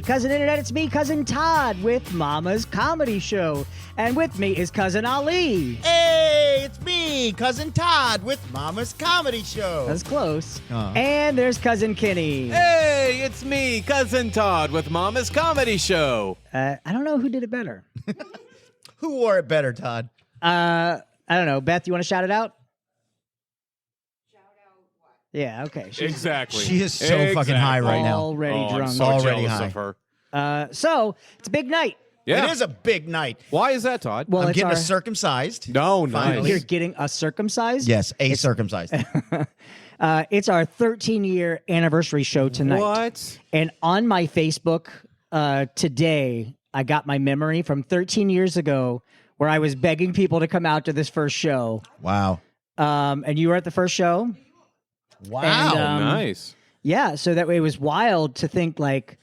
Cousin Internet. It's me, Cousin Todd, with Mama's Comedy Show. And with me is Cousin Ali. Hey, it's me, Cousin Todd, with Mama's Comedy Show. That's close. And there's Cousin Kenny. Hey, it's me, Cousin Todd, with Mama's Comedy Show. I don't know who did it better. Who wore it better, Todd? I don't know. Beth, you want to shout it out? Yeah, okay. Exactly. She is so fucking high right now. Already drunk. I'm so Already jealous high. of her. So, it's a big night. Yeah. It is a big night. Why is that, Todd? Well, I'm it's getting our, circumcised. No, nice. Finally. You're getting us circumcised? Yes, circumcised. It's our 13-year anniversary show tonight. What? And on my Facebook today, I got my memory from 13 years ago where I was begging people to come out to this first show. Wow. And you were at the first show? Wow. And, Nice. Yeah, so that it was wild to think like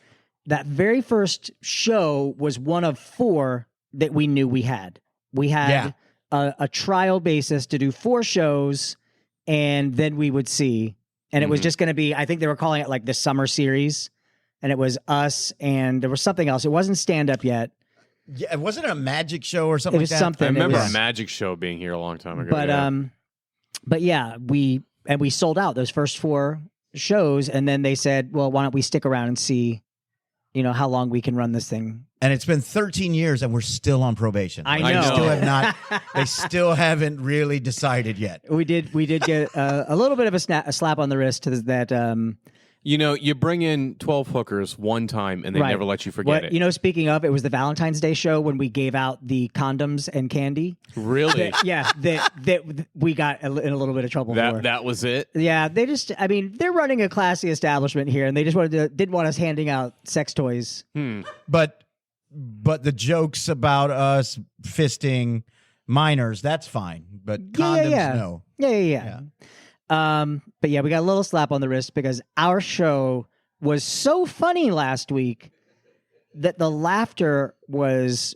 that very first show was one of 4 that we knew we had. We had a trial basis to do 4 shows, and then we would see. And it was just going to be, I think they were calling it like the summer series, and it was us, and there was something else. It wasn't stand-up yet. Yeah, wasn't it a magic show or something It was like that? something. I remember was, a magic show being here a long time ago. but yeah, we sold out those first 4 shows, and then they said, well, why don't we stick around and see, how long we can run this thing. And it's been 13 years, and we're still on probation. I know. They still have not. They still haven't really decided yet. We did get a little bit of a slap on the wrist to that. You bring in 12 hookers one time, and they Right. never let you forget it. Speaking of, it was the Valentine's Day show when we gave out the condoms and candy. Really? Yeah, that we got in a little bit of trouble for. That was it? Yeah, they're running a classy establishment here, and they just didn't want us handing out sex toys. But the jokes about us fisting minors, that's fine. But condoms, no. Yeah. But yeah, we got a little slap on the wrist because our show was so funny last week that the laughter was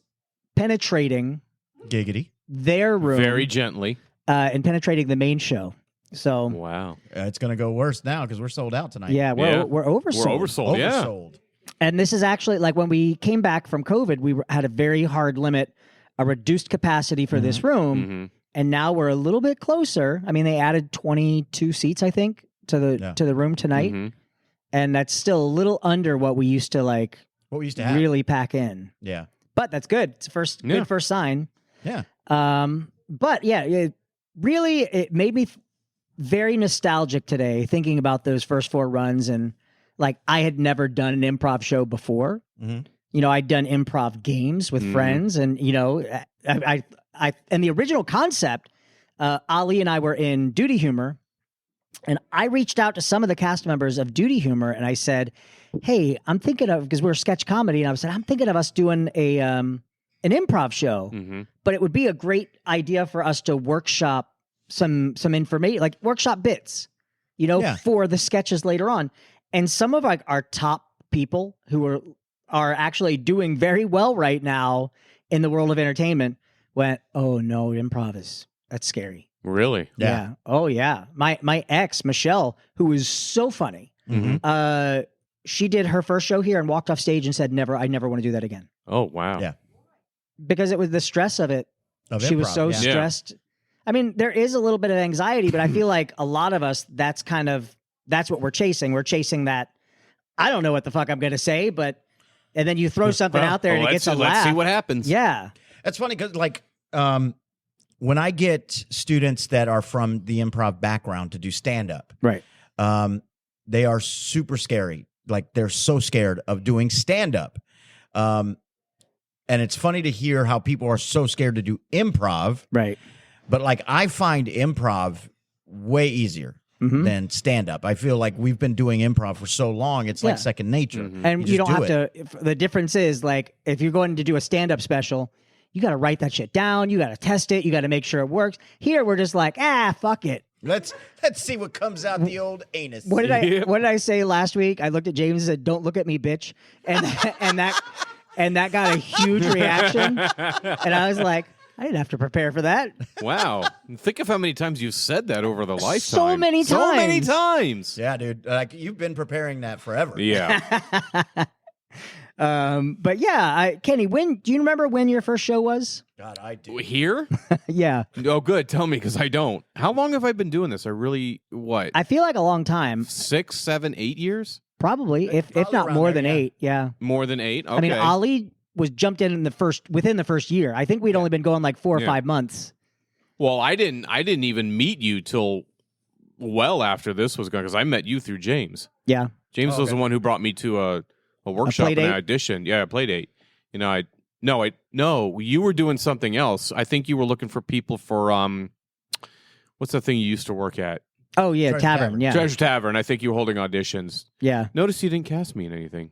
penetrating Giggity. their room Very gently. and penetrating the main show. So Wow. It's going to go worse now because we're sold out tonight. yeah, we're oversold. We're oversold, yeah. Oversold. And this is actually like when we came back from COVID, we had a very hard limit, a reduced capacity for this room. Mm-hmm. And now we're a little bit closer. I mean, they added 22 seats, I think, to the room tonight. Mm-hmm. And that's still a little under what we used to What we used to have. really pack in. Yeah. But that's good. It's a good first sign. Yeah. But yeah, it made me very nostalgic today thinking about those first 4 runs. And like, I had never done an improv show before. Mm-hmm. I'd done improv games with friends, and I and the original concept, Ali and I were in Duty Humor, and I reached out to some of the cast members of Duty Humor, and I said, "Hey, I'm thinking of, because we're sketch comedy, and I said I'm thinking of us doing an improv show, but it would be a great idea for us to workshop some information, like workshop bits, for the sketches later on." And some of our top people who are actually doing very well right now in the world of entertainment went, "Oh no, that's scary." Really? Yeah. Oh yeah. My ex, Michelle, who is so funny, she did her first show here and walked off stage and said, I never want to do that again. Oh, wow. Yeah. Because it was the stress of it. She was so stressed. I mean, there is a little bit of anxiety, but I feel like a lot of us, that's what we're chasing. We're chasing that, I don't know what the fuck I'm going to say, and then you throw something out there and it gets a laugh. Let's see what happens. Yeah. That's funny because, when I get students that are from the improv background to do stand-up, Right. They are super scary. Like, they're so scared of doing stand-up. And it's funny to hear how people are so scared to do improv. Right. But, I find improv way easier than stand-up. I feel like we've been doing improv for so long, it's like second nature. And you don't just have to, the difference is, if you're going to do a stand-up special, you got to write that shit down. You got to test it. You got to make sure it works. Here, we're just like, fuck it. Let's see what comes out the old anus. What did I say last week? I looked at James and said, "Don't look at me, bitch," and that got a huge reaction. And I was like, I didn't have to prepare for that. Wow. Think of how many times you've said that over the lifetime. So many times. So many times. Yeah, dude. You've been preparing that forever. Yeah. But yeah, Kenny, do you remember when your first show was? God, I do. Here? Yeah. Oh, good. Tell me, because I don't. How long have I been doing this? What? I feel like a long time. 6, 7, 8 years? Probably, if Probably not around more there, than yeah. 8. Yeah. More than 8? Okay. I mean, Ali was jumped in within the first year. I think we'd only been going like 4 or 5 months. Well, I didn't even meet you till well after this was going, because I met you through James. Yeah. James was the one who brought me to a workshop and I auditioned. Yeah, a play date. You know, no, you were doing something else. I think you were looking for people for what's the thing you used to work at? Oh yeah, Treasure Tavern. Yeah. Treasure Tavern. I think you were holding auditions. Yeah. Notice you didn't cast me in anything.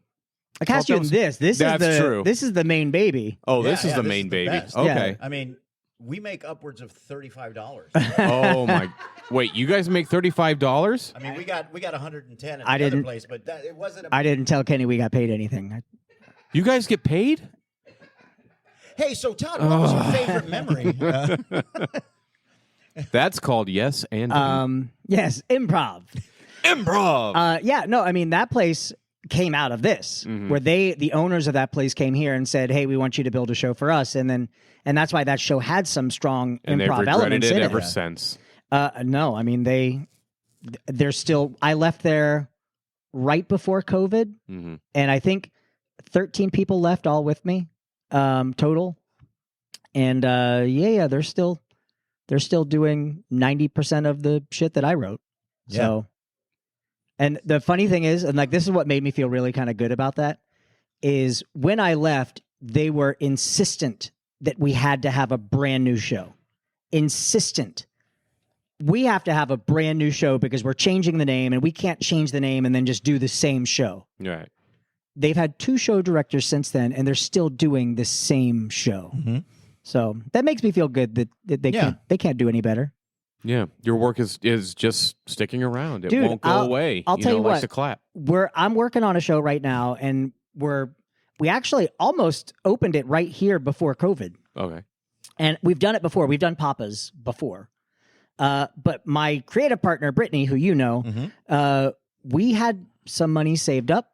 I cast you in this. That's true. This is the main baby. Oh, this is the this main is the baby. best. Okay. I mean, we make upwards of $35. Oh my! Wait, you guys make $35? I mean, we got 110 at I the other didn't- place, but it wasn't. I didn't tell Kenny we got paid anything. You guys get paid? Hey, so Todd, what was your favorite memory? That's called yes and Yes, improv. improv. Yeah, no, I mean that place came out of this, where the owners of that place came here and said, "Hey, we want you to build a show for us," and that's why that show had some strong and they've improv regretted elements it in ever it. since. No, I mean they're still. I left there right before COVID, Mhm. and I think 13 people left, all with me, total. And they're still doing 90% of the shit that I wrote. Yeah. So, and the funny thing is, and like this is what made me feel really kind of good about that, is when I left, they were insistent that we had to have a brand new show. Insistent. We have to have a brand new show because we're changing the name, and we can't change the name and then just do the same show. Right. They've had 2 show directors since then, and they're still doing the same show. Mhm. So that makes me feel good that they can't do any better. Yeah, your work is just sticking around. It Dude, won't go away. I'll tell you like what. to clap. I'm working on a show right now, and we actually almost opened it right here before COVID, Okay. and we've done it before. We've done Papa's before, but my creative partner Brittany, who you know, we had some money saved up,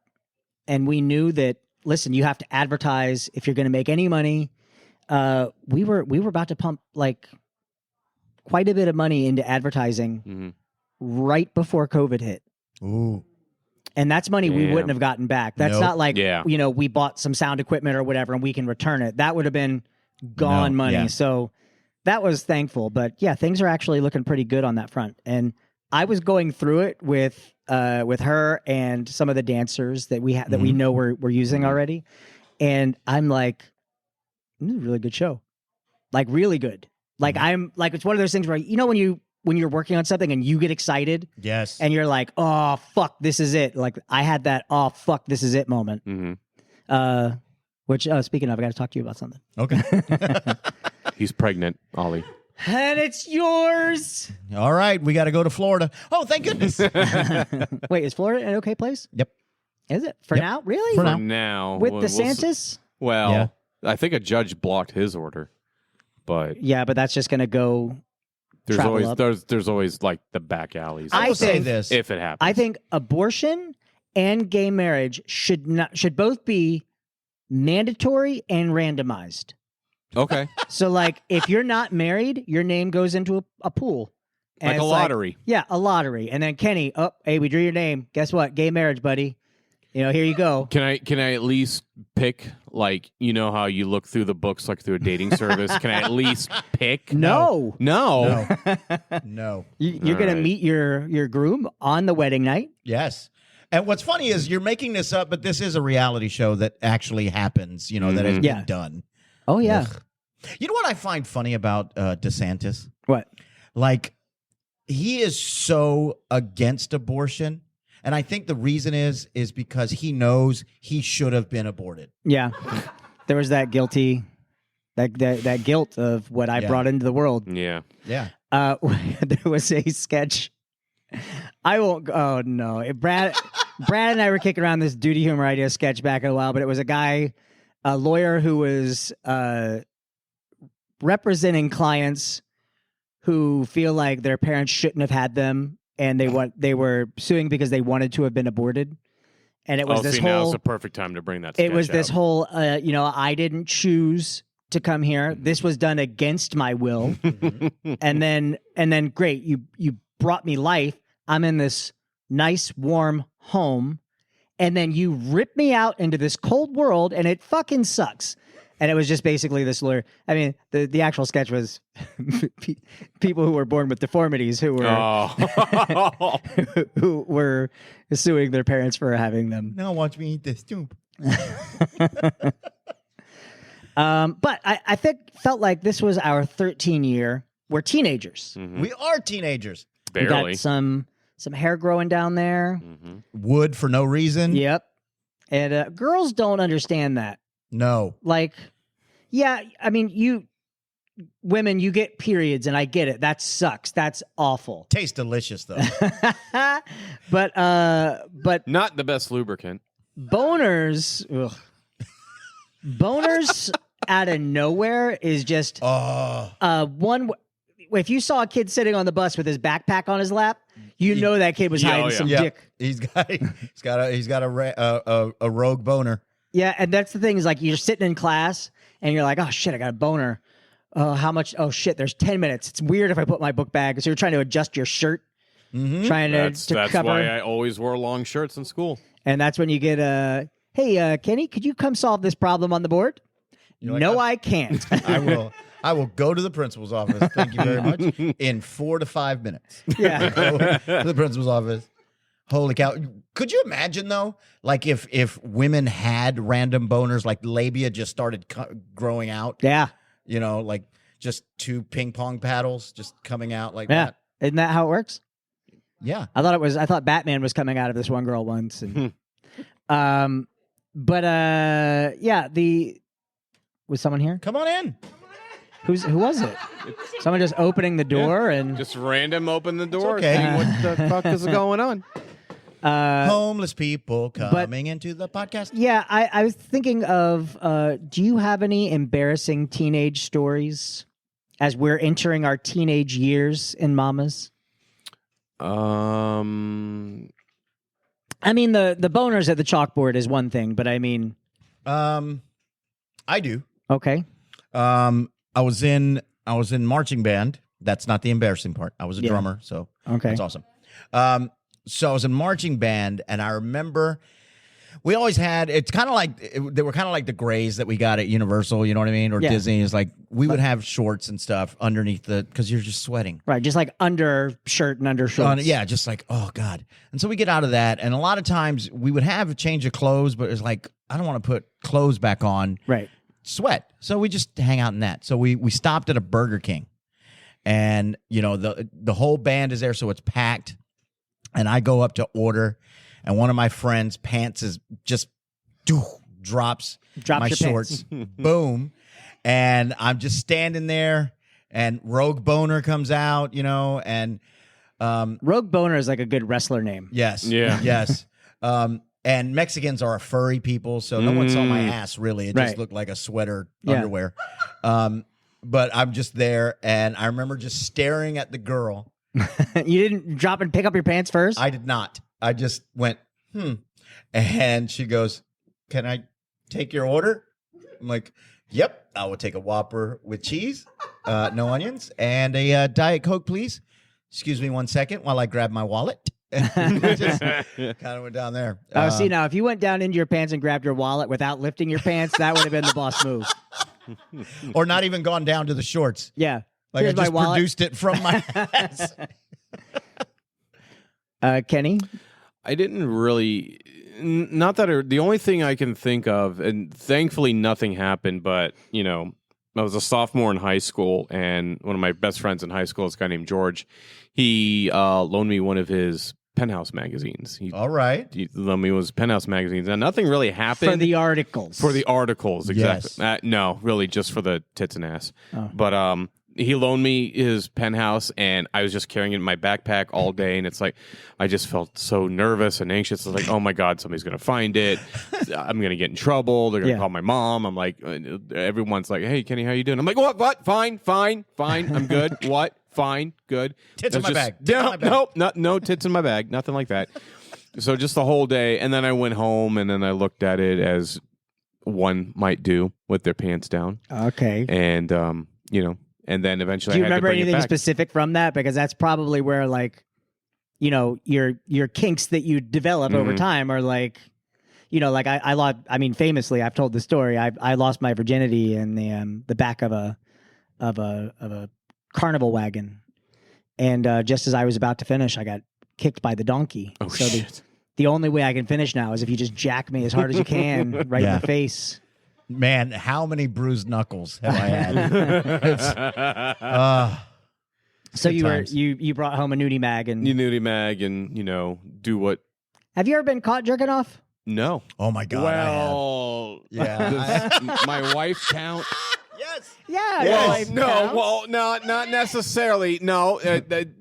and we knew that. Listen, you have to advertise if you're going to make any money. We were about to pump like quite a bit of money into advertising right before COVID hit. Ooh. And that's money we Damn. wouldn't have gotten back. That's Nope. not like, Yeah. we bought some sound equipment or whatever and we can return it. That would have been gone No, money. yeah. So that was thankful. But yeah, things are actually looking pretty good on that front. And I was going through it with her and some of the dancers that we that we know we're using already. And I'm like, this is a really good show. Like really good. Like I'm like, it's one of those things where, when you're working on something and you get excited Yes. and you're like, oh, fuck, this is it. Like I had that, oh, fuck, this is it moment. Which, speaking of, I got to talk to you about something. Okay. He's pregnant, Ollie. And it's yours. All right, we got to go to Florida. Oh, thank goodness. Wait, is Florida an okay place? Yep. Is it? For Yep. now? Really? For For now. now. With we'll see. DeSantis? Well, Yeah. I think a judge blocked his order, but Yeah, but that's just going to go. there's Travel always up. there's always like the back alleys. I will say think- this. if it happens. I think abortion and gay marriage should both be mandatory and randomized. Okay. So, like, if you're not married, your name goes into a pool. And Like a it's lottery. Yeah, a lottery. And then Kenny, hey, we drew your name. Guess what? Gay marriage, buddy. Here you go. Can I at least pick, like, you know how you look through the books like through a dating service? Can I at least pick? No. No. No. You're going All to right. meet your groom on the wedding night. Yes. And what's funny is you're making this up, but this is a reality show that actually happens, that has been Yeah. done. Oh, yeah. Ugh. You know what I find funny about DeSantis? What? Like, he is so against abortion. And I think the reason is because he knows he should have been aborted. Yeah. There was that guilty, that guilt of what I Yeah. brought into the world. Yeah. Yeah. There was a sketch. I won't. Oh no, Brad and I were kicking around this Duty Humor Idea sketch back in a while, but it was a lawyer who was representing clients who feel like their parents shouldn't have had them, and they were suing because they wanted to have been aborted. And it was this whole. Now's the perfect time to bring that. It was this out. whole. I didn't choose to come here. This was done against my will. and then, great, you brought me life. I'm in this nice, warm home, and then you rip me out into this cold world, and it fucking sucks. And it was just basically this lawyer. I mean, the actual sketch was people who were born with deformities who were who were suing their parents for having them. Now watch me eat this too. But I felt like this was our 13 year. We're teenagers. Mm-hmm. We are teenagers. Barely. We got some hair growing down there. Mm-hmm. Wood for no reason. Yep. And girls don't understand that. No. Like, yeah, I mean, women, you get periods, and I get it. That sucks. That's awful. Tastes delicious though. but Not the best lubricant. boners, boners out of nowhere is just one. If you saw a kid sitting on the bus with his backpack on his lap, you know that kid was hiding some dick. He's got a rogue boner. Yeah, and that's the thing is like you're sitting in class and you're like, oh shit, I got a boner. How much? Oh shit, there's 10 minutes. It's weird if I put my book bag. So you're trying to adjust your shirt, trying to That's cover. why I always wore long shirts in school. And that's when you get hey, Kenny, could you come solve this problem on the board? Like, no, I can't. I will go to the principal's office. Thank you very much. In 4 to 5 minutes. Yeah. Go to the principal's office. Holy cow. Could you imagine, though, like if women had random boners, like labia just started growing out? Yeah. You know, like just 2 ping pong paddles just coming out like Yeah. that. Isn't that how it works? Yeah. I thought Batman was coming out of this one girl once. And, was someone here? Come on in. Who was it? Someone just opening the door and Just random open the door. okay. See what the fuck is going on? Homeless people coming into the podcast. Yeah, I was thinking of, do you have any embarrassing teenage stories as we're entering our teenage years in mamas? Um, I mean, the boners at the chalkboard is one thing, but I mean... I do. Okay. I was in marching band. That's not the embarrassing part. I was a drummer, so that's awesome. So I was in marching band, and I remember we always had. It's kind of like they were kind of like the grays that we got at Universal. You know what I mean? Or Disney is like we would have shorts and stuff underneath because you're just sweating, right? Just like undershirt and undershorts. Yeah, just like oh god. And so we get out of that, and a lot of times we would have a change of clothes, but it's like I don't want to put clothes back on. Right. Sweat. So we just hang out in that. So we stopped at a Burger King, and you know the whole band is there, so it's packed. And I go up to order, and one of my friends' pants is just drops my shorts, boom, and I'm just standing there, and Rogue Boner comes out, you know, and Rogue Boner is like a good wrestler name. Yes, yeah, yes. And Mexicans are a furry people, so no one saw my ass, really. It just looked like a sweater underwear. But I'm just there, and I remember just staring at the girl. You didn't drop and pick up your pants first? I did not. I just went, And she goes, can I take your order? I'm like, yep, I will take a Whopper with cheese, no onions, and a Diet Coke, please. Excuse me 1 second while I grab my wallet. Just kind of went down there. See, now, if you went down into your pants and grabbed your wallet without lifting your pants, that would have been the boss move. Or not even gone down to the shorts. Yeah. Like Here's I just my wallet. produced it from my ass. Kenny? I didn't really... Not that... The only thing I can think of, and thankfully nothing happened, but, you know, I was a sophomore in high school, and one of my best friends in high school is a guy named George. He loaned me one of his Penthouse magazines. All right. He loaned me his Penthouse magazines. Now, nothing really happened. For the articles. For the articles, exactly. Yes. No, really, just for the tits and ass. Oh. But he loaned me his Penthouse, and I was just carrying it in my backpack all day, and it's like, I just felt so nervous and anxious. I was like, oh my God, somebody's going to find it. I'm going to get in trouble. They're going to call my mom. I'm like, everyone's like, hey, Kenny, how you doing? I'm like, what? Fine. I'm good. What? Fine. Good. Tits in my bag. No tits in my bag. Nothing like that. So just the whole day, and then I went home, and then I looked at it as one might do with their pants down. Okay. And and then eventually Do you I had to remember bring it anything back. specific from that? Because that's probably where your kinks that you develop over time are like, I lost. I mean, famously, I've told the story. I lost my virginity in the back of a carnival wagon, and just as I was about to finish, I got kicked by the donkey. Oh, so shit. The only way I can finish now is if you just jack me as hard as you can right in the face. Man, how many bruised knuckles have I had? So Good you brought home a nudie mag and You nudie mag and do what? Have you ever been caught jerking off? No. Oh my God! Well, Yeah. does my wife count? Yes. Yeah. Well, like, no, counts. well, no, not necessarily. No,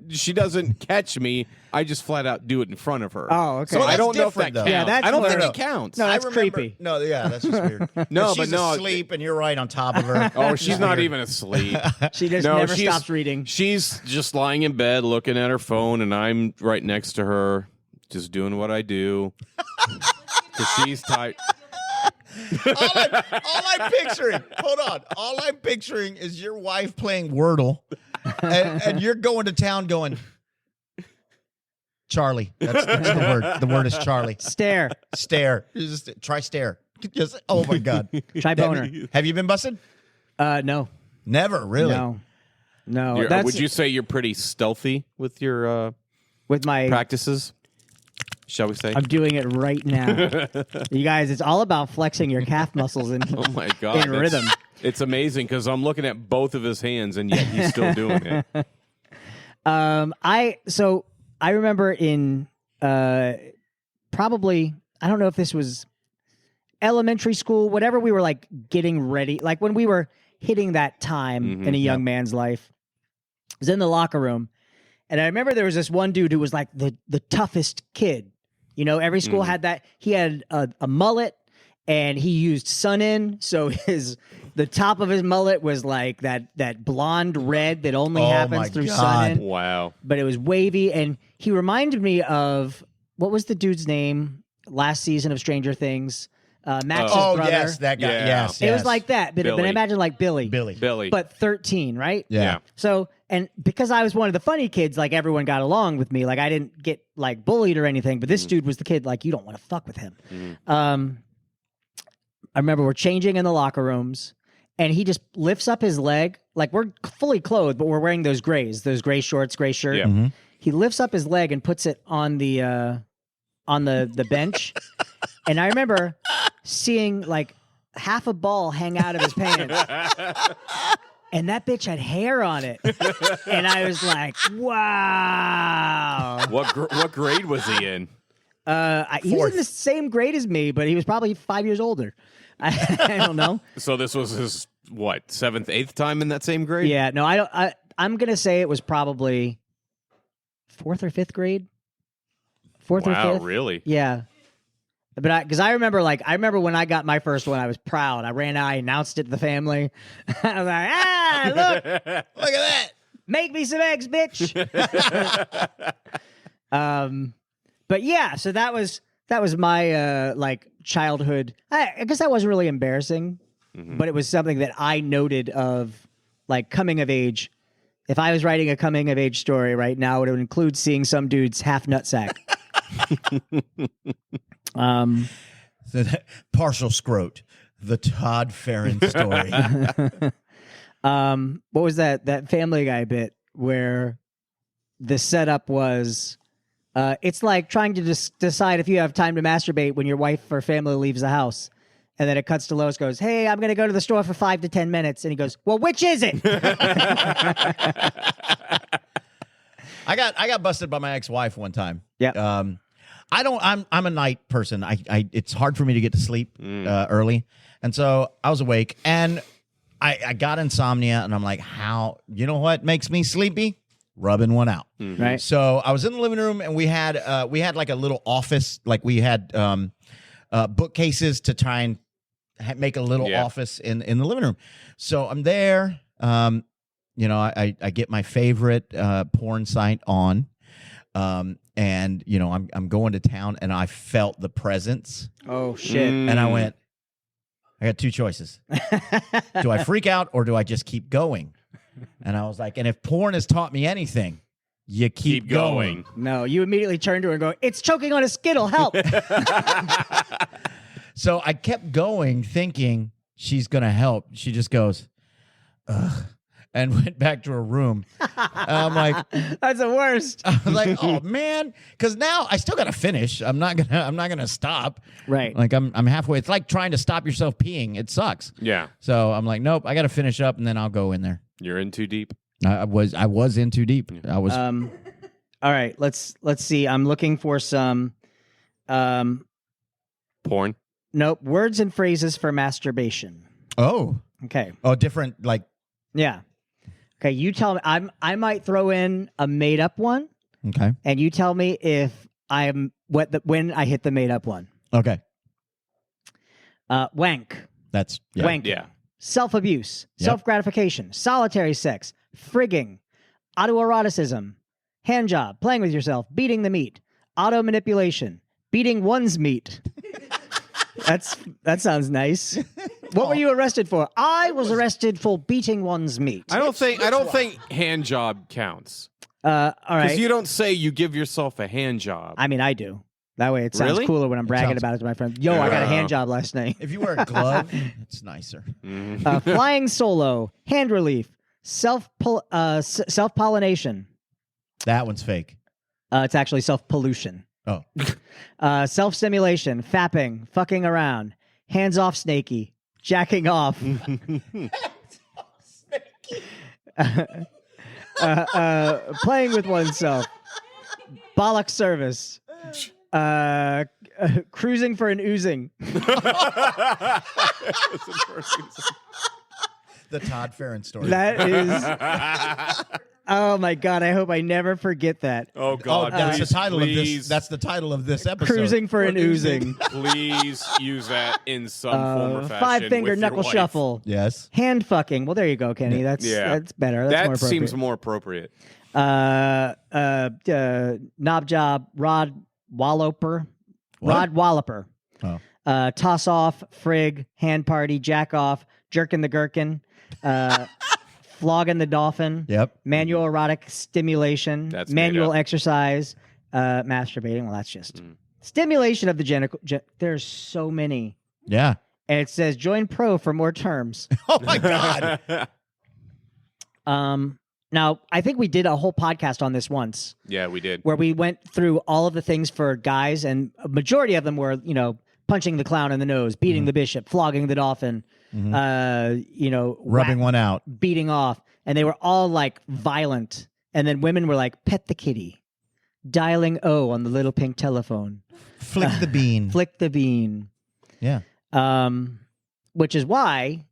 she doesn't catch me. I just flat out do it in front of her. Oh, okay. So Well, I that's don't know if that different, though. counts. Yeah, that's I don't clear. think No, it counts. No, that's I remember, creepy. No, yeah, that's just weird. No, If but she's no, asleep and you're right on top of her. Oh, she's It's not weird. even asleep. She just No, never she's- stops reading. She's just lying in bed looking at her phone, and I'm right next to her, just doing what I do. Because she's tight. all I'm picturing. Hold on. All I'm picturing is your wife playing Wordle, and you're going to town going, Charlie. That's the word. The word is Charlie. Stare. Stare. Just try stare. Just, oh my God. Try boner. Have you been busted? No. Never, really. No. That's Would you say you're pretty stealthy with your with my practices? Shall we say? I'm doing it right now. You guys, it's all about flexing your calf muscles in, Oh my God! in rhythm. It's amazing because I'm looking at both of his hands, and yet he's still doing it. I remember in probably, I don't know if this was elementary school, whatever, we were like getting ready, like when we were hitting that time in a young man's life. I was in the locker room, and I remember there was this one dude who was like the toughest kid. Every school had that. He had a mullet, and he used sun-in, so the top of his mullet was like that blonde red that only Oh happens my through God. sun-in. Wow. But it was wavy, and he reminded me of, what was the dude's name last season of Stranger Things? Max's Oh, brother. yes, that guy. Yeah. Yes, It was like that, but I Billy. imagine like Billy. Billy. But 13, right? Yeah. So, and because I was one of the funny kids, like everyone got along with me. Like I didn't get like bullied or anything, but this dude was the kid, like you don't want to fuck with him. I remember we're changing in the locker rooms, and he just lifts up his leg. Like we're fully clothed, but we're wearing those gray shorts, gray shirt. Yeah. He lifts up his leg and puts it on the bench. And I remember seeing like half a ball hang out of his pants. And that bitch had hair on it. And I was like, wow. What grade was he in? He was Fourth. in the same grade as me, but he was probably 5 years older. I don't know. So this was his what, 7th, 8th time in that same grade? Yeah, no, I'm going to say it was probably 4th or 5th grade. 4th or 5th. Wow, really? Yeah. But because I remember when I got my first one, I was proud. I ran out, I announced it to the family. I was like, look, Look at that. make me some eggs, bitch. But yeah, so that was my like childhood. I guess that wasn't really embarrassing, but it was something that I noted of like coming of age. If I was writing a coming of age story right now, it would include seeing some dude's half nutsack. Partial scrote. The Todd Farron story. What was that Family Guy bit where the setup was, it's like trying to decide if you have time to masturbate when your wife or family leaves the house. And then it cuts to Lois, goes, hey, I'm going to go to the store for 5 to 10 minutes. And he goes, well, which is it? I got busted by my ex-wife one time. Yeah. I'm a night person. It's hard for me to get to sleep early. And so I was awake and I got insomnia, and I'm like, how, you know what makes me sleepy? Rubbing one out. Right. So I was in the living room, and we had like a little office, like we had bookcases to try and make a little office in the living room. So I'm there. I get my favorite porn site on. and I'm going to town, and I felt the presence, Oh shit! and I went, I got two choices: do I freak out or do I just keep going? And I was like, and if porn has taught me anything, you keep going. No, you immediately turned to her and go, "It's choking on a Skittle, help!" So I kept going, thinking she's gonna help. She just goes, ugh, and went back to her room. I'm like, that's the worst. I was like, oh man, because now I still gotta finish. I'm not gonna stop. Right. Like I'm halfway. It's like trying to stop yourself peeing. It sucks. Yeah. So I'm like, nope, I gotta finish up, and then I'll go in there. You're in too deep. I was in too deep. I was. All right. Let's see. I'm looking for some. Porn. Nope. Words and phrases for masturbation. Oh. Okay. Oh, different. Like. Yeah. Okay. You tell me. I might throw in a made up one. Okay. And you tell me if I'm when I hit the made up one. Okay. Wank. That's Wank. Yeah. Self-abuse, Yep. self-gratification, solitary sex, frigging, autoeroticism, hand job, playing with yourself, beating the meat, auto manipulation, beating one's meat. That sounds nice. What were you arrested for? I was arrested for beating one's meat. I don't think hand job counts. All right. Because you don't say you give yourself a hand job. I mean, I do. That way it sounds Really? cooler when I'm bragging sounds- about it to my friends. Yo, I got a hand job last night. If you wear a glove, it's nicer. Flying solo, hand relief, self-pollination. That one's fake. It's actually self-pollution. Oh. Self-stimulation, fapping, fucking around, hands-off snaky, jacking off. Playing with oneself, bollock service, cruising for an oozing. The Todd Farron story. That is. Oh my God! I hope I never forget that. Oh God! That's please, the title of please, this. That's the title of this episode. Cruising for an oozing. Please use that in some form or fashion. Five-finger with your knuckle wife. shuffle. Yes. Hand fucking. Well, there you go, Kenny. That's better. That's That more appropriate. seems more appropriate. Knob job, rod walloper, What? rod walloper, Oh. toss off, frig, hand party, jack off, jerking the gherkin, flogging the dolphin, Yep. manual erotic stimulation, That's made manual up. exercise, masturbating. Well, that's just stimulation of the genital. There's so many. Yeah. And it says join pro for more terms. Oh my God. Now, I think we did a whole podcast on this once. Yeah, we did. Where we went through all of the things for guys, and a majority of them were, punching the clown in the nose, beating the bishop, flogging the dolphin, Rubbing one out. beating off, and they were all like violent. And then women were like, pet the kitty, dialing O on the little pink telephone, Flick the bean. flick the bean. Yeah. Which is why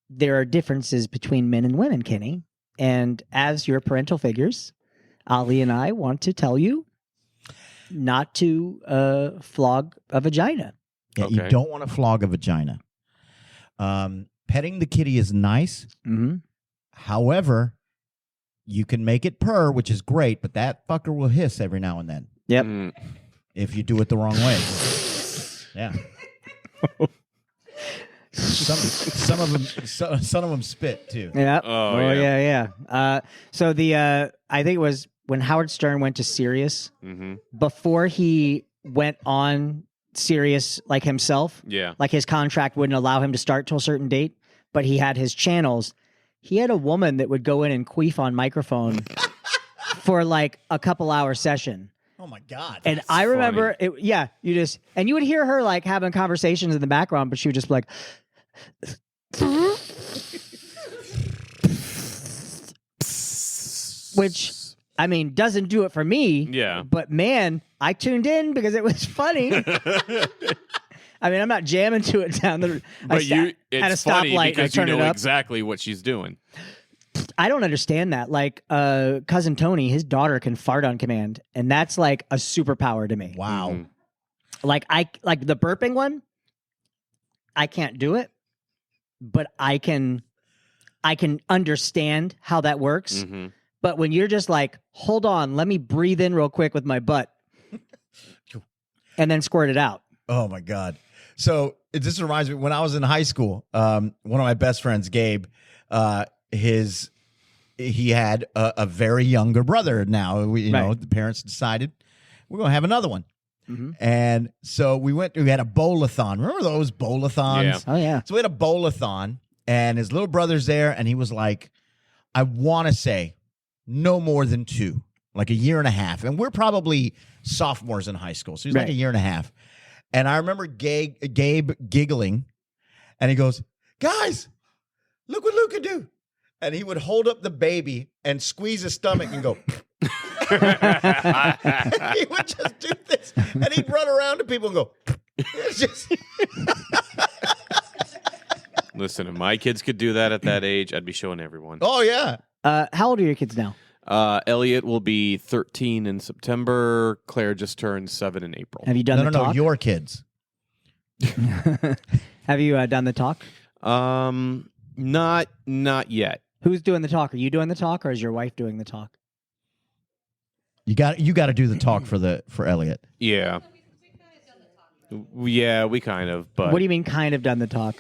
there are differences between men and women, Kenny. And as your parental figures, Ali and I want to tell you not to flog a vagina. Yeah, Okay. You don't want to flog a vagina. Petting the kitty is nice. Mm-hmm. However, you can make it purr, which is great, but that fucker will hiss every now and then Yep. if you do it the wrong way. Yeah. Some of them spit too. Yeah. Oh, yeah. So I think it was when Howard Stern went to Sirius Mm-hmm. before he went on Sirius like himself. Yeah. Like his contract wouldn't allow him to start till a certain date, but he had his channels. He had a woman that would go in and queef on microphone for like a couple hour session. Oh my God. And I remember it. Yeah, you would hear her like having conversations in the background, but she would just be like, which I mean doesn't do it for me. Yeah. But man, I tuned in because it was funny. I mean, I'm not jamming to it down the. But at a it's funny stoplight. I because you turn it know up. exactly what she's doing. I don't understand that. Like, cousin Tony, his daughter can fart on command, and that's like a superpower to me. Wow. Mhm. Like the burping one, I can't do it, but I can understand how that works. Mhm. But when you're just like, hold on, let me breathe in real quick with my butt, and then squirt it out. Oh my God. So this reminds me, when I was in high school, one of my best friends, Gabe, he had a very younger brother. Now, you know, the parents decided we're going to have another one. Mm-hmm. And so we had a bowl-a-thon. Remember those bowl-a-thons? Yeah. Oh, yeah. So we had a bowl-a-thon, and his little brother's there, and he was like, I want to say no more than 2, like a year and a half. And we're probably sophomores in high school. So he's like a year and a half. And I remember Gabe giggling, and he goes, guys, look what Luke can do. And he would hold up the baby and squeeze his stomach and go. He would just do this, and he'd run around to people and go. It's just. Listen, if my kids could do that at that age, I'd be showing everyone. Oh, yeah. How old are your kids now? Elliot will be 13 in September. Claire just turned 7 in April. Have you done the talk? No, your kids. Have you done the talk? Not yet. Who's doing the talk? Are you doing the talk, or is your wife doing the talk? You got to do the talk for Elliot. Yeah. Yeah, we kind of. But what do you mean, kind of done the talk?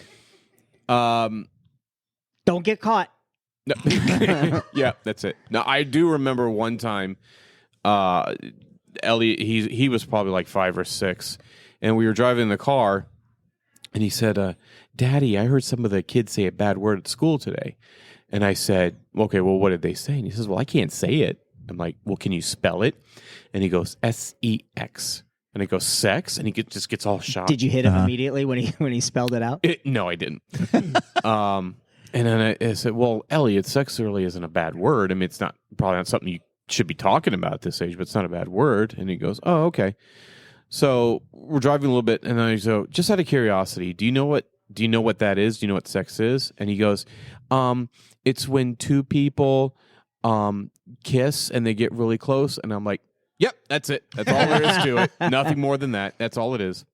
Don't get caught. No. Yeah, that's it. Now, I do remember one time, Elliot, he was probably like 5 or 6, and we were driving in the car, and he said, Daddy, I heard some of the kids say a bad word at school today. And I said, okay, well, what did they say? And he says, well, I can't say it. I'm like, well, can you spell it? And he goes, S-E-X. And I go, sex? And he just gets all shocked. Did you hit him immediately when he spelled it out? No, I didn't. And then I said, well, Elliot, sex really isn't a bad word. I mean, it's probably not something you should be talking about at this age, but it's not a bad word. And he goes, oh, okay. So we're driving a little bit, and I go, just out of curiosity, do you know what that is? Do you know what sex is? And he goes, it's when 2 people kiss and they get really close. And I'm like, yep, that's it. That's all there is to it. Nothing more than that. That's all it is.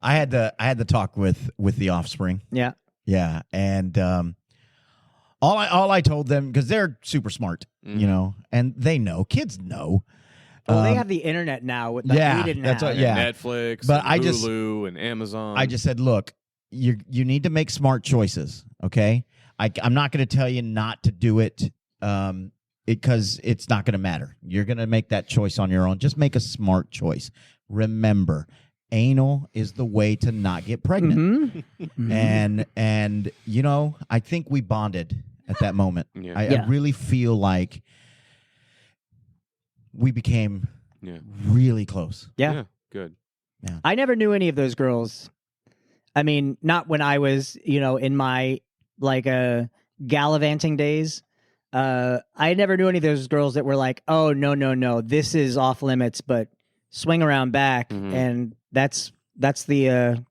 I had the talk with the offspring. Yeah. Yeah. And all I told them, because they're super smart, you know, and they know, kids know. Well, they have the internet now. We didn't have. Netflix, but and Hulu, and Amazon. I just said, look, you need to make smart choices, okay? I'm not going to tell you not to do it because it's not going to matter. You're going to make that choice on your own. Just make a smart choice. Remember, anal is the way to not get pregnant. Mm-hmm. And you know, I think we bonded at that moment. Yeah. I really feel like we became really close. Yeah. Good. Yeah. I never knew any of those girls. I mean, not when I was, in my gallivanting days. I never knew any of those girls that were like, oh, no, this is off limits, but swing around back, and that's the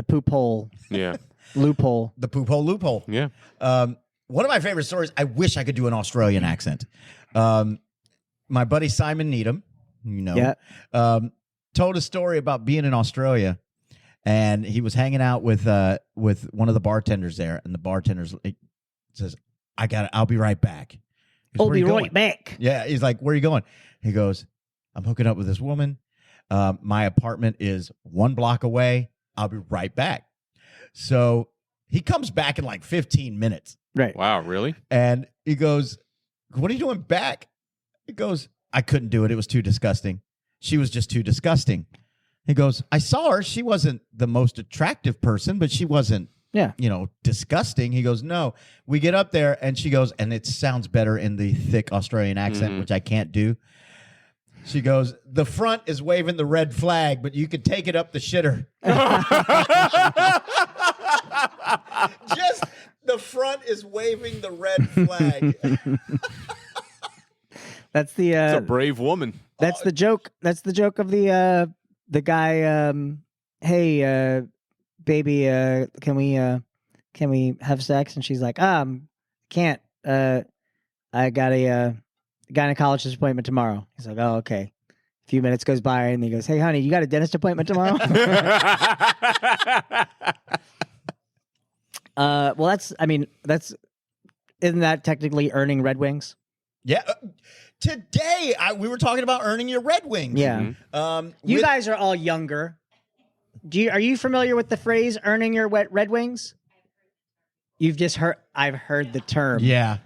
poop hole. Yeah. Loophole. The poop hole loophole. Yeah. One of my favorite stories, I wish I could do an Australian accent. My buddy Simon Needham, told a story about being in Australia, and he was hanging out with one of the bartenders there, and the bartender says, I'll be right back. I'll be right back. Yeah, he's like, where are you going? He goes, I'm hooking up with this woman. My apartment is 1 block away. I'll be right back. So he comes back in like 15 minutes. Right. Wow, really? And he goes, what are you doing back? He goes, I couldn't do it. It was too disgusting. She was just too disgusting. He goes, I saw her. She wasn't the most attractive person, but she wasn't, disgusting. He goes, no. We get up there, and she goes, and it sounds better in the thick Australian accent, which I can't do. She goes, the front is waving the red flag, but you can take it up the shitter. Just the front is waving the red flag. That's a brave woman. That's the joke. That's the joke of the guy. Hey, baby, can we have sex? And she's like, can't. I got a gynecologist appointment tomorrow. He's like, oh, okay. A few minutes goes by, and he goes, hey, honey, you got a dentist appointment tomorrow? Well, isn't that technically earning Red Wings? Yeah. Today, we were talking about earning your Red Wings. Yeah. You guys are all younger. Are you familiar with the phrase "earning your Red Wings"? You've just heard. I've heard the term. Yeah.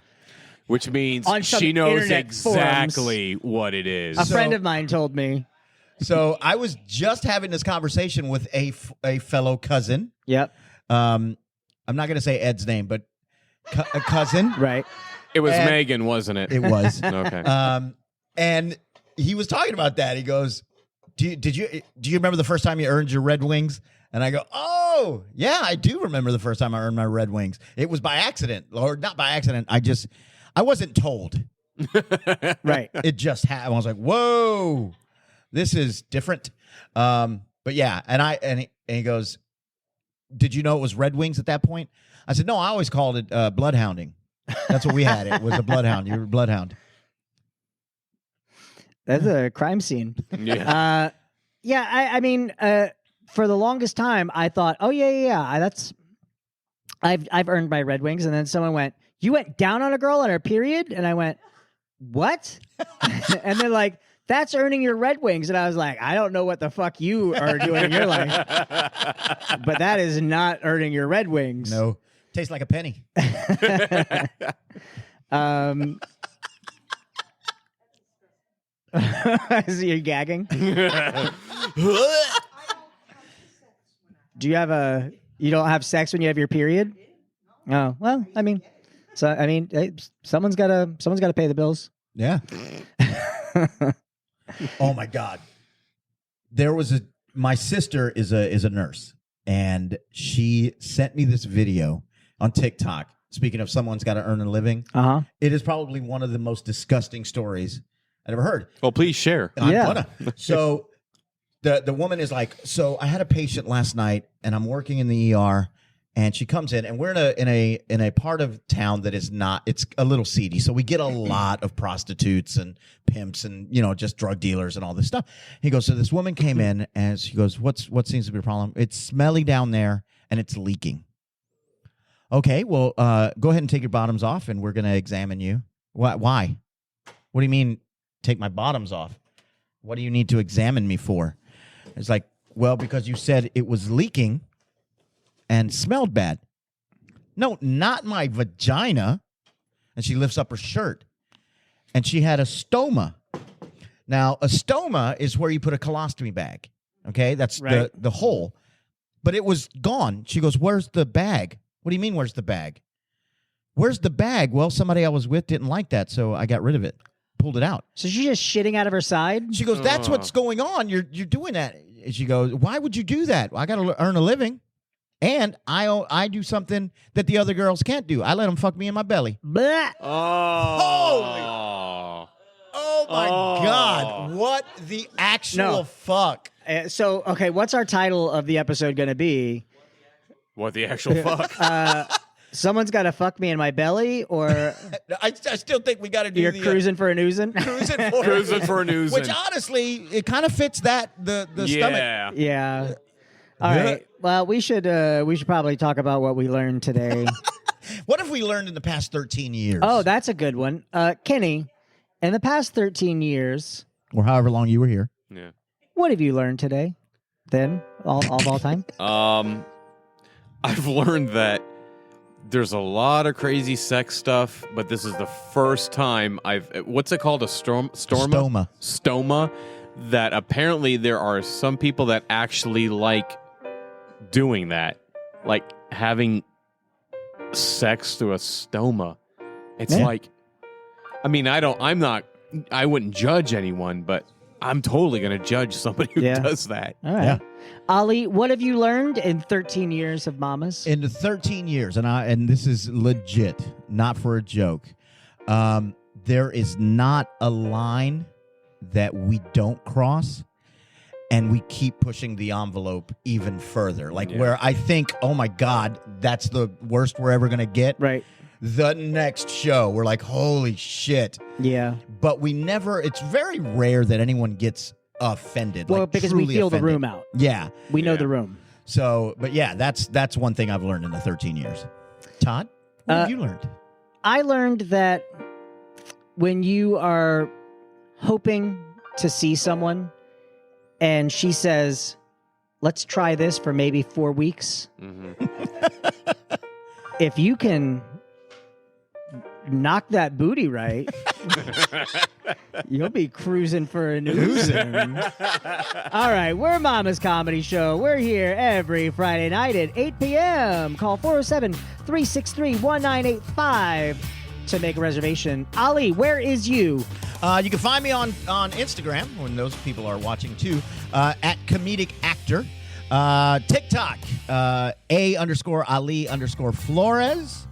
Which means On some she knows internet exactly what it is. A friend of mine told me. So I was just having this conversation with a fellow cousin. Yep. I'm not going to say Ed's name, but a cousin. Right. It was Megan, wasn't it? It was. Okay. And he was talking about that. He goes, do you remember the first time you earned your Red Wings? And I go, oh, yeah, I do remember the first time I earned my Red Wings. It was by accident, or not by accident. I wasn't told. Right. It just happened. I was like, whoa, this is different. But yeah, and he goes, did you know it was Red Wings at that point? I said, no, I always called it bloodhounding. That's what we had. It was a bloodhound. You were a bloodhound. That's a crime scene. Yeah. I mean, for the longest time, I thought, oh yeah. I've earned my Red Wings, and then someone went, "You went down on a girl on her period," and I went, "What?" And they're like, "That's earning your Red Wings," and I was like, "I don't know what the fuck you are doing in your life, but that is not earning your Red Wings." No, tastes like a penny. So you're gagging? Do you have you don't have sex when you have your period? Oh, well, I mean, someone's got to pay the bills. Yeah. Oh my God. There was my sister is a nurse, and she sent me this video on TikTok. Speaking of someone's got to earn a living. Uh-huh. It is probably one of the most disgusting stories I've ever heard. Well, please share. So the woman is like, so I had a patient last night, and I'm working in the ER, and she comes in, and we're in a part of town that is not, it's a little seedy. So we get a lot of prostitutes and pimps and, just drug dealers and all this stuff. He goes, so this woman came in, and she goes, what seems to be a problem? It's smelly down there, and it's leaking. Okay, well, go ahead and take your bottoms off, and we're going to examine you. Why? What do you mean, take my bottoms off? What do you need to examine me for? It's like, well, because you said it was leaking and smelled bad. No, not my vagina. And she lifts up her shirt, and she had a stoma. Now, a stoma is where you put a colostomy bag. Okay, that's right. the hole. But it was gone. She goes, where's the bag? What do you mean, where's the bag? Where's the bag? Well, somebody I was with didn't like that, so I got rid of it. Pulled it out. So she's just shitting out of her side? She goes, that's what's going on. You're doing that. And she goes, why would you do that? Well, I got to earn a living. And I do something that the other girls can't do. I let them fuck me in my belly. Blah. Oh. Oh, my God. What the actual fuck? So, okay, what's our title of the episode going to be? What the actual fuck? Someone's got to fuck me in my belly, or I still think we got to do. You're cruising for an oozin. Cruising for an oozin. Which honestly, it kind of fits that the stomach. Yeah. All right. Well, we should probably talk about what we learned today. What have we learned in the past 13 years? Oh, that's a good one, Kenny. In the past 13 years, or however long you were here. Yeah. What have you learned today? Then all time. I've learned that there's a lot of crazy sex stuff, but this is the first time what's it called? A stoma? Stoma. That apparently there are some people that actually like doing that. Like having sex through a stoma. It's like, I mean, I wouldn't judge anyone, but I'm totally going to judge somebody who does that. All right. Yeah. Ali, what have you learned in 13 years of Mamas? In the 13 years, and this is legit, not for a joke, there is not a line that we don't cross, and we keep pushing the envelope even further. Like where I think, oh my God, that's the worst we're ever going to get. Right. The next show, we're like, holy shit. Yeah. But it's very rare that anyone gets offended. Well, like, because we feel offended. the room out. Yeah. We know the room. So, but yeah, that's one thing I've learned in the 13 years. Todd, what have you learned? I learned that when you are hoping to see someone and she says, let's try this for maybe 4 weeks. If you can knock that booty right, you'll be cruising for an oozin. All right, we're Mama's Comedy Show. We're here every Friday night at 8 p.m. Call 407-363-1985 to make a reservation. Ali, where is you? You can find me on Instagram, when those people are watching too, at Comedic Actor. TikTok, A_Ali_Flores.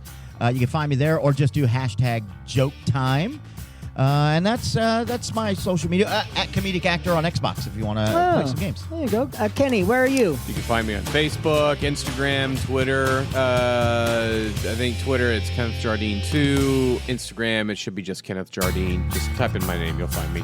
You can find me there, or just do hashtag joke time. And that's my social media, at Comedic Actor on Xbox if you want to play some games. There you go. Kenny, where are you? You can find me on Facebook, Instagram, Twitter. I think Twitter, it's Kenneth Jardine 2. Instagram, it should be just Kenneth Jardine. Just type in my name, you'll find me.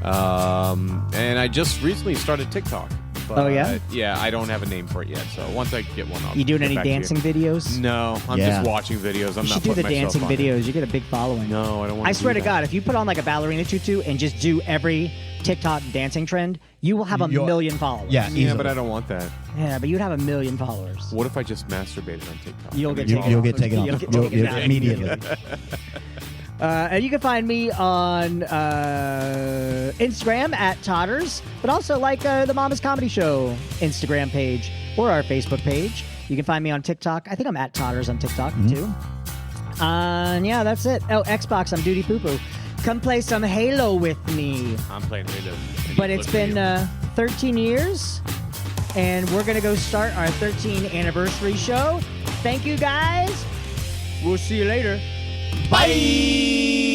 And I just recently started TikTok. But, oh, yeah? Yeah, I don't have a name for it yet. So once I get one, I'll You doing get any back to dancing videos? No, I'm just watching videos. I'm You not should do the putting myself dancing on it. videos. You get a big following. No, I don't want to I swear do to that. God, if you put on like a ballerina tutu and just do every TikTok dancing trend, you will have a million followers. Yeah, Yeah, but I don't want that. Yeah, but you'd have a million followers. What if I just masturbated on TikTok? You'll get You'll get taken off. You'll get You'll- taken you'll- down immediately. And you can find me on Instagram at Todders, but also like the Mama's Comedy Show Instagram page or our Facebook page. You can find me on TikTok. I think I'm at Todders on TikTok too. And yeah, that's it. Oh, Xbox, I'm Duty Poo Poo. Come play some Halo with me. I'm playing Halo. But it's been 13 years, and we're going to go start our 13th anniversary show. Thank you, guys. We'll see you later. Bye!